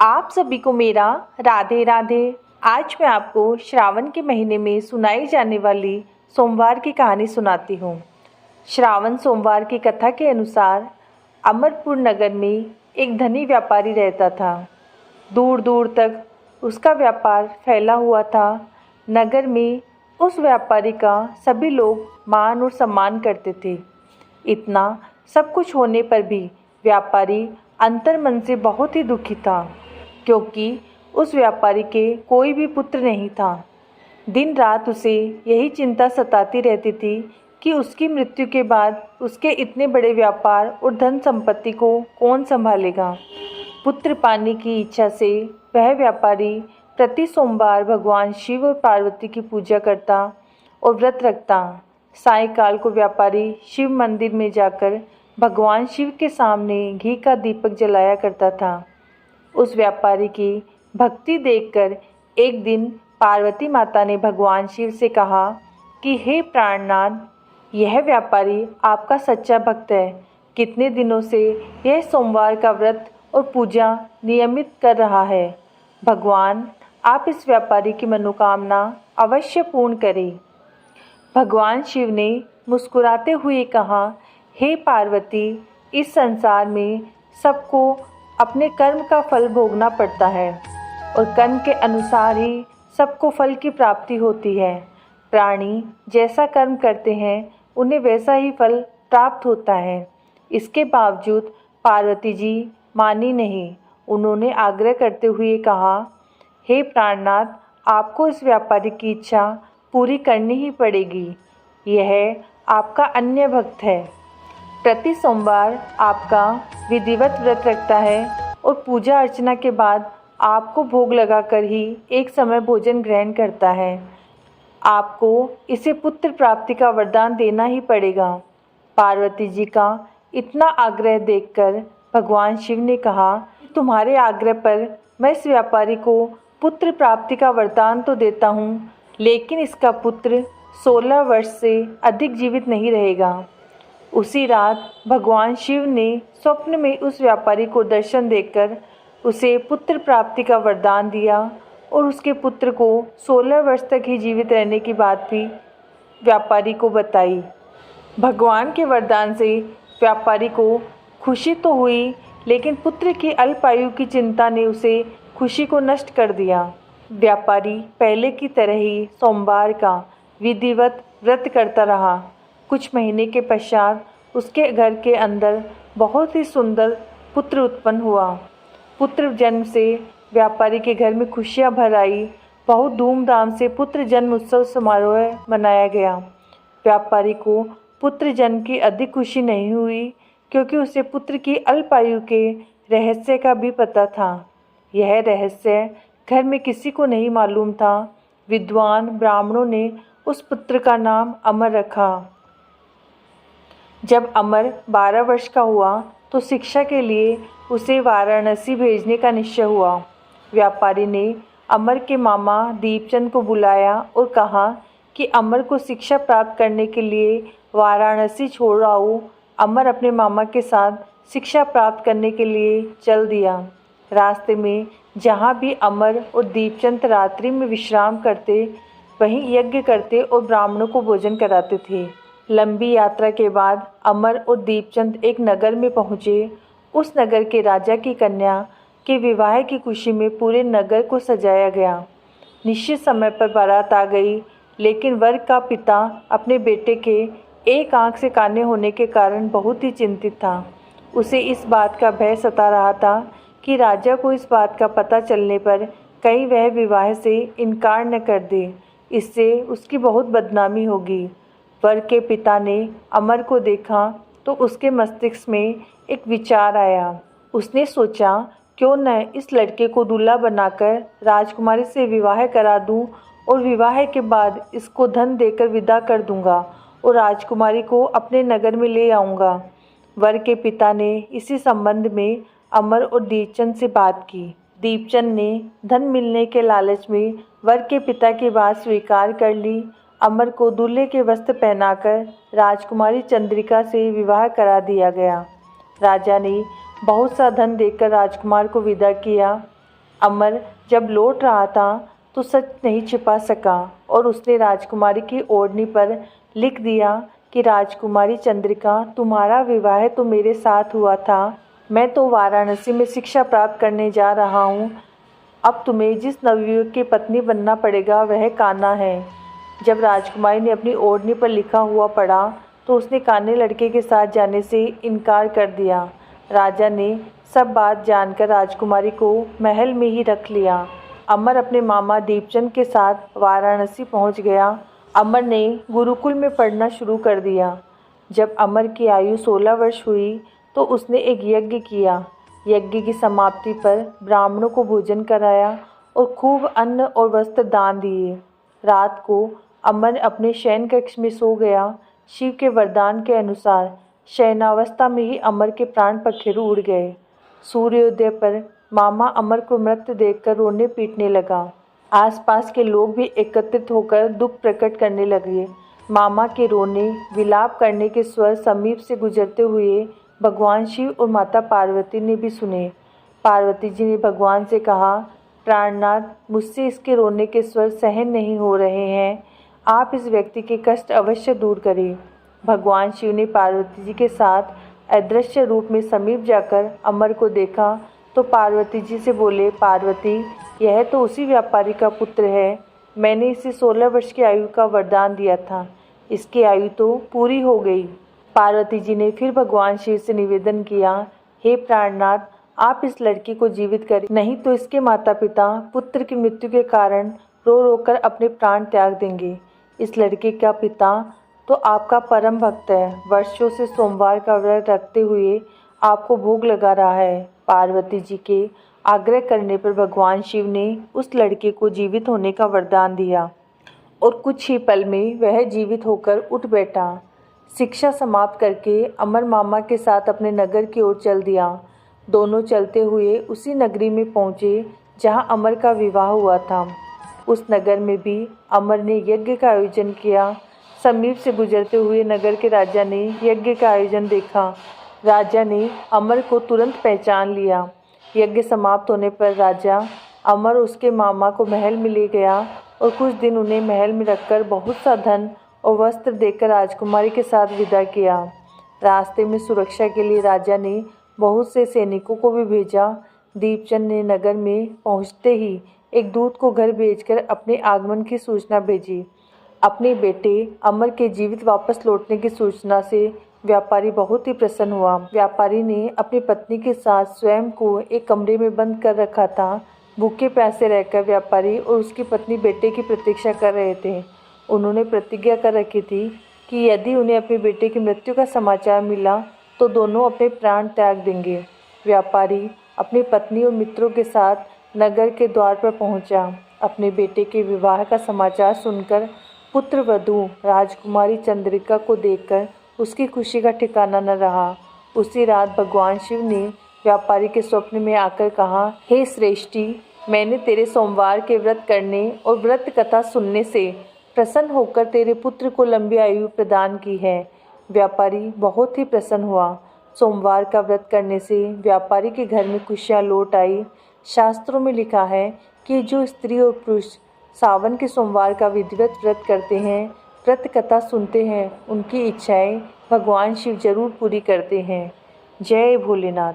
आप सभी को मेरा राधे राधे। आज मैं आपको श्रावण के महीने में सुनाई जाने वाली सोमवार की कहानी सुनाती हूँ। श्रावण सोमवार की कथा के अनुसार अमरपुर नगर में एक धनी व्यापारी रहता था। दूर दूर तक उसका व्यापार फैला हुआ था। नगर में उस व्यापारी का सभी लोग मान और सम्मान करते थे। इतना सब कुछ होने पर भी व्यापारी अंतर्मन से बहुत ही दुखी था, क्योंकि उस व्यापारी के कोई भी पुत्र नहीं था। दिन रात उसे यही चिंता सताती रहती थी कि उसकी मृत्यु के बाद उसके इतने बड़े व्यापार और धन संपत्ति को कौन संभालेगा। पुत्र पाने की इच्छा से वह व्यापारी प्रति सोमवार भगवान शिव और पार्वती की पूजा करता और व्रत रखता। सायंकाल को व्यापारी शिव मंदिर में जाकर भगवान शिव के सामने घी का दीपक जलाया करता था। उस व्यापारी की भक्ति देखकर एक दिन पार्वती माता ने भगवान शिव से कहा कि हे प्राणनाथ, यह व्यापारी आपका सच्चा भक्त है। कितने दिनों से यह सोमवार का व्रत और पूजा नियमित कर रहा है। भगवान, आप इस व्यापारी की मनोकामना अवश्य पूर्ण करें। भगवान शिव ने मुस्कुराते हुए कहा, हे पार्वती, इस संसार में सबको अपने कर्म का फल भोगना पड़ता है और कर्म के अनुसार ही सबको फल की प्राप्ति होती है। प्राणी जैसा कर्म करते हैं उन्हें वैसा ही फल प्राप्त होता है। इसके बावजूद पार्वती जी मानी नहीं। उन्होंने आग्रह करते हुए कहा, हे प्राणनाथ, आपको इस व्यापारी की इच्छा पूरी करनी ही पड़ेगी। यह आपका अन्य भक्त है। प्रति सोमवार आपका विधिवत व्रत रखता है और पूजा अर्चना के बाद आपको भोग लगाकर ही एक समय भोजन ग्रहण करता है। आपको इसे पुत्र प्राप्ति का वरदान देना ही पड़ेगा। पार्वती जी का इतना आग्रह देखकर भगवान शिव ने कहा, तुम्हारे आग्रह पर मैं इस व्यापारी को पुत्र प्राप्ति का वरदान तो देता हूँ, लेकिन इसका पुत्र 16 वर्ष से अधिक जीवित नहीं रहेगा। उसी रात भगवान शिव ने स्वप्न में उस व्यापारी को दर्शन देकर उसे पुत्र प्राप्ति का वरदान दिया और उसके पुत्र को 16 वर्ष तक ही जीवित रहने की बात भी व्यापारी को बताई। भगवान के वरदान से व्यापारी को खुशी तो हुई, लेकिन पुत्र की अल्पायु की चिंता ने उसे खुशी को नष्ट कर दिया। व्यापारी पहले की तरह ही सोमवार का विधिवत व्रत करता रहा। कुछ महीने के पश्चात उसके घर के अंदर बहुत ही सुंदर पुत्र उत्पन्न हुआ। पुत्र जन्म से व्यापारी के घर में खुशियां भर आई। बहुत धूमधाम से पुत्र जन्म उत्सव समारोह मनाया गया। व्यापारी को पुत्र जन्म की अधिक खुशी नहीं हुई, क्योंकि उसे पुत्र की अल्पायु के रहस्य का भी पता था। यह रहस्य घर में किसी को नहीं मालूम था। विद्वान ब्राह्मणों ने उस पुत्र का नाम अमर रखा। जब अमर 12 वर्ष का हुआ तो शिक्षा के लिए उसे वाराणसी भेजने का निश्चय हुआ। व्यापारी ने अमर के मामा दीपचंद को बुलाया और कहा कि अमर को शिक्षा प्राप्त करने के लिए वाराणसी छोड़ आओ। अमर अपने मामा के साथ शिक्षा प्राप्त करने के लिए चल दिया। रास्ते में जहाँ भी अमर और दीपचंद रात्रि में विश्राम करते, वहीं यज्ञ करते और ब्राह्मणों को भोजन कराते थे। लंबी यात्रा के बाद अमर और दीपचंद एक नगर में पहुँचे। उस नगर के राजा की कन्या के विवाह की खुशी में पूरे नगर को सजाया गया। निश्चित समय पर बारात आ गई, लेकिन वर का पिता अपने बेटे के एक आंख से काने होने के कारण बहुत ही चिंतित था। उसे इस बात का भय सता रहा था कि राजा को इस बात का पता चलने पर कहीं वह विवाह से इनकार न कर दे, इससे उसकी बहुत बदनामी होगी। वर के पिता ने अमर को देखा तो उसके मस्तिष्क में एक विचार आया। उसने सोचा, क्यों न इस लड़के को दूल्हा बनाकर राजकुमारी से विवाह करा दूं और विवाह के बाद इसको धन देकर विदा कर दूंगा और राजकुमारी को अपने नगर में ले आऊँगा। वर के पिता ने इसी संबंध में अमर और दीपचंद से बात की। दीपचंद ने धन मिलने के लालच में वर के पिता की बात स्वीकार कर ली। अमर को दूल्हे के वस्त्र पहनाकर राजकुमारी चंद्रिका से विवाह करा दिया गया। राजा ने बहुत सा धन देकर राजकुमार को विदा किया। अमर जब लौट रहा था तो सच नहीं छिपा सका और उसने राजकुमारी की ओढ़नी पर लिख दिया कि राजकुमारी चंद्रिका, तुम्हारा विवाह तो मेरे साथ हुआ था। मैं तो वाराणसी में शिक्षा प्राप्त करने जा रहा हूँ। अब तुम्हें जिस नवयुवक की पत्नी बनना पड़ेगा वह कान्हा है। जब राजकुमारी ने अपनी ओढ़नी पर लिखा हुआ पढ़ा तो उसने कान्हे लड़के के साथ जाने से इनकार कर दिया। राजा ने सब बात जानकर राजकुमारी को महल में ही रख लिया। अमर अपने मामा दीपचंद के साथ वाराणसी पहुंच गया। अमर ने गुरुकुल में पढ़ना शुरू कर दिया। जब अमर की आयु 16 वर्ष हुई तो उसने एक यज्ञ किया। यज्ञ की समाप्ति पर ब्राह्मणों को भोजन कराया और खूब अन्न और वस्त्र दान दिए। रात को अमर अपने शयन कक्ष में सो गया। शिव के वरदान के अनुसार शयनावस्था में ही अमर के प्राण पखेरु उड़ गए। सूर्योदय पर मामा अमर को मृत देखकर रोने पीटने लगा। आसपास के लोग भी एकत्रित होकर दुख प्रकट करने लगे। मामा के रोने विलाप करने के स्वर समीप से गुजरते हुए भगवान शिव और माता पार्वती ने भी सुने। पार्वती जी ने भगवान से कहा, प्राणनाथ, मुझसे इसके रोने के स्वर सहन नहीं हो रहे हैं। आप इस व्यक्ति के कष्ट अवश्य दूर करें। भगवान शिव ने पार्वती जी के साथ अदृश्य रूप में समीप जाकर अमर को देखा तो पार्वती जी से बोले, पार्वती, यह तो उसी व्यापारी का पुत्र है। मैंने इसे 16 वर्ष की आयु का वरदान दिया था। इसकी आयु तो पूरी हो गई। पार्वती जी ने फिर भगवान शिव से निवेदन किया, हे प्राणनाथ, आप इस लड़की को जीवित करें, नहीं तो इसके माता पिता पुत्र की मृत्यु के कारण रो रो कर अपने प्राण त्याग देंगे। इस लड़के का पिता तो आपका परम भक्त है, वर्षों से सोमवार का व्रत रखते हुए आपको भोग लगा रहा है। पार्वती जी के आग्रह करने पर भगवान शिव ने उस लड़के को जीवित होने का वरदान दिया और कुछ ही पल में वह जीवित होकर उठ बैठा। शिक्षा समाप्त करके अमर मामा के साथ अपने नगर की ओर चल दिया। दोनों चलते हुए उसी नगरी में पहुँचे जहाँ अमर का विवाह हुआ था। उस नगर में भी अमर ने यज्ञ का आयोजन किया। समीप से गुजरते हुए नगर के राजा ने यज्ञ का आयोजन देखा। राजा ने अमर को तुरंत पहचान लिया। यज्ञ समाप्त होने पर राजा अमर उसके मामा को महल में ले गया और कुछ दिन उन्हें महल में रखकर बहुत सा धन और वस्त्र देकर राजकुमारी के साथ विदा किया। रास्ते में सुरक्षा के लिए राजा ने बहुत से सैनिकों को भी भेजा। दीपचंद ने नगर में पहुंचते ही एक दूत को घर भेजकर अपने आगमन की सूचना भेजी। अपने बेटे अमर के जीवित वापस लौटने की सूचना से व्यापारी बहुत ही प्रसन्न हुआ। व्यापारी ने अपनी पत्नी के साथ स्वयं को एक कमरे में बंद कर रखा था। भूखे प्यासे रहकर व्यापारी और उसकी पत्नी बेटे की प्रतीक्षा कर रहे थे। उन्होंने प्रतिज्ञा कर रखी थी कि यदि उन्हें अपने बेटे की मृत्यु का समाचार मिला तो दोनों अपने प्राण त्याग देंगे। व्यापारी अपनी पत्नी और मित्रों के साथ नगर के द्वार पर पहुंचा। अपने बेटे के विवाह का समाचार सुनकर पुत्र वधू राजकुमारी चंद्रिका को देखकर उसकी खुशी का ठिकाना न रहा। उसी रात भगवान शिव ने व्यापारी के स्वप्न में आकर कहा, हे श्रेष्ठी, मैंने तेरे सोमवार के व्रत करने और व्रत कथा सुनने से प्रसन्न होकर तेरे पुत्र को लंबी आयु प्रदान की है। व्यापारी बहुत ही प्रसन्न हुआ। सोमवार का व्रत करने से व्यापारी के घर में खुशियाँ लौट आई। शास्त्रों में लिखा है कि जो स्त्री और पुरुष सावन के सोमवार का विधिवत व्रत करते हैं, व्रत कथा सुनते हैं, उनकी इच्छाएं भगवान शिव जरूर पूरी करते हैं। जय भोलेनाथ।